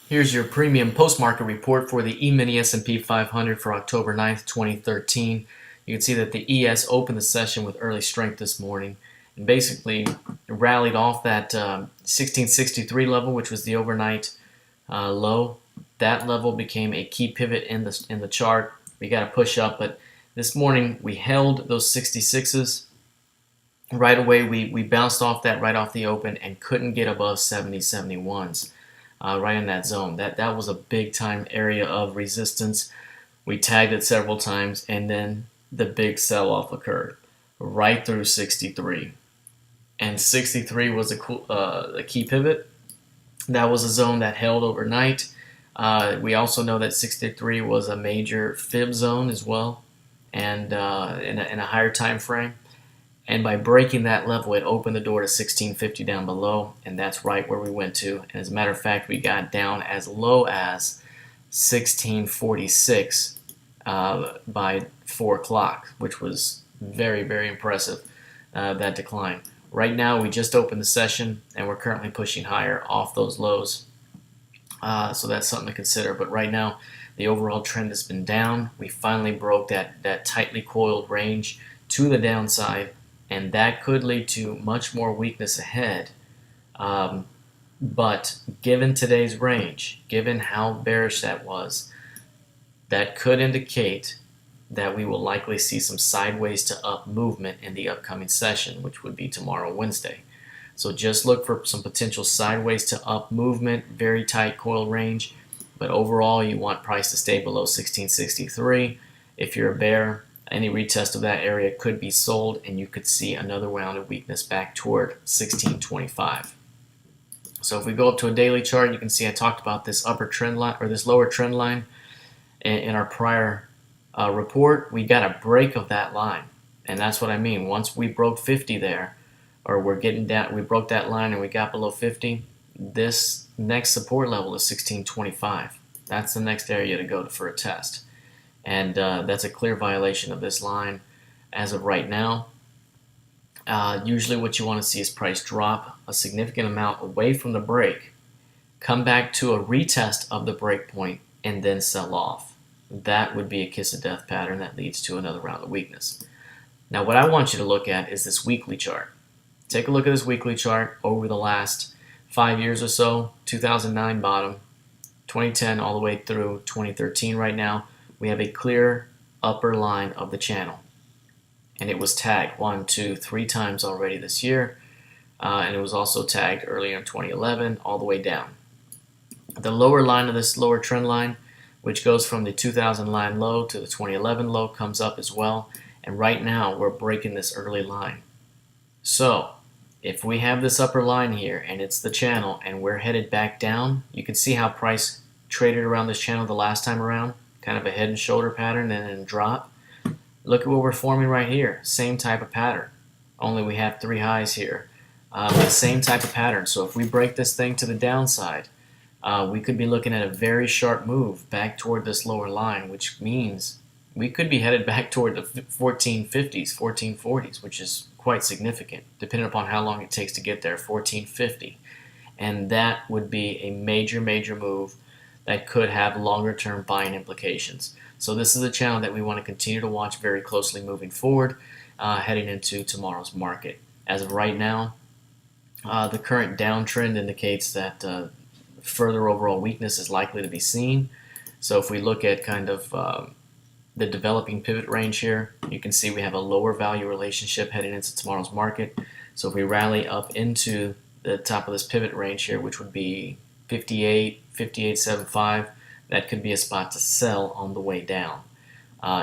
Here's your premium post-market report for the E-mini S&P 500 for October 9th, 2013. You can see that the ES opened the session with early strength this morning and basically rallied off that 1663 level, which was the overnight low. That level became a key pivot in the chart. We got to push up, but this morning we held those 66s. Right away, we bounced off that right off the open and couldn't get above 70, 71s. Right in that zone. That was a big time area of resistance. We tagged it several times, and then the big sell-off occurred right through 63. And 63 was a key pivot. That was a zone that held overnight. We also know that 63 was a major fib zone as well, and in a higher time frame. And by breaking that level, it opened the door to 1650 down below, and that's right where we went to. And as a matter of fact, we got down as low as 1646 by 4 o'clock, which was very, very impressive, that decline. Right now, we just opened the session, and we're currently pushing higher off those lows. So that's something to consider. But right now, the overall trend has been down. We finally broke that tightly coiled range to the downside, and that could lead to much more weakness ahead. But given today's range, given how bearish that was, that could indicate that we will likely see some sideways to up movement in the upcoming session, which would be tomorrow, Wednesday. So just look for some potential sideways to up movement, very tight coil range. But overall, you want price to stay below 1663. If you're a bear, any retest of that area could be sold, and you could see another round of weakness back toward 1625. So if we go up to a daily chart, you can see I talked about this upper trend line or this lower trend line in our prior report. We got a break of that line, and that's what I mean. Once we broke 50 there, or we're getting down, we broke that line and we got below 50. This next support level is 1625. That's the next area to go for a test. And that's a clear violation of this line as of right now. Usually what you want to see is price drop a significant amount away from the break, come back to a retest of the break point, and then sell off. That would be a kiss of death pattern that leads to another round of weakness. Now what I want you to look at is this weekly chart. Take a look at this weekly chart over the last 5 years or so, 2009 bottom, 2010 all the way through 2013 right now. We have a clear upper line of the channel, and it was tagged 1, 2, 3 times already this year, and it was also tagged earlier in 2011 all the way down. The lower line of this lower trend line, which goes from the 2000 line low to the 2011 low, comes up as well, and right now we're breaking this early line. So if we have this upper line here and it's the channel and we're headed back down, you can see how price traded around this channel the last time around. Kind of a head and shoulder pattern and then drop. Look at what we're forming right here. Same type of pattern, only we have 3 highs here. The same type of pattern. So if we break this thing to the downside, we could be looking at a very sharp move back toward this lower line, which means we could be headed back toward the 1450s, 1440s, which is quite significant, depending upon how long it takes to get there, 1450. And that would be a major, major move that could have longer-term buying implications. So this is a channel that we want to continue to watch very closely moving forward, heading into tomorrow's market. As of right now, the current downtrend indicates that further overall weakness is likely to be seen. So if we look at kind of the developing pivot range here, you can see we have a lower value relationship heading into tomorrow's market. So if we rally up into the top of this pivot range here, which would be 58, 58.75, that could be a spot to sell on the way down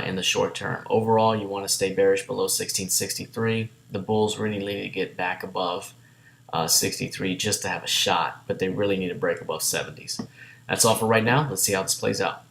in the short term. Overall, you want to stay bearish below 1663. The bulls really need to get back above 63 just to have a shot, but they really need to break above 70s. That's all for right now. Let's see how this plays out.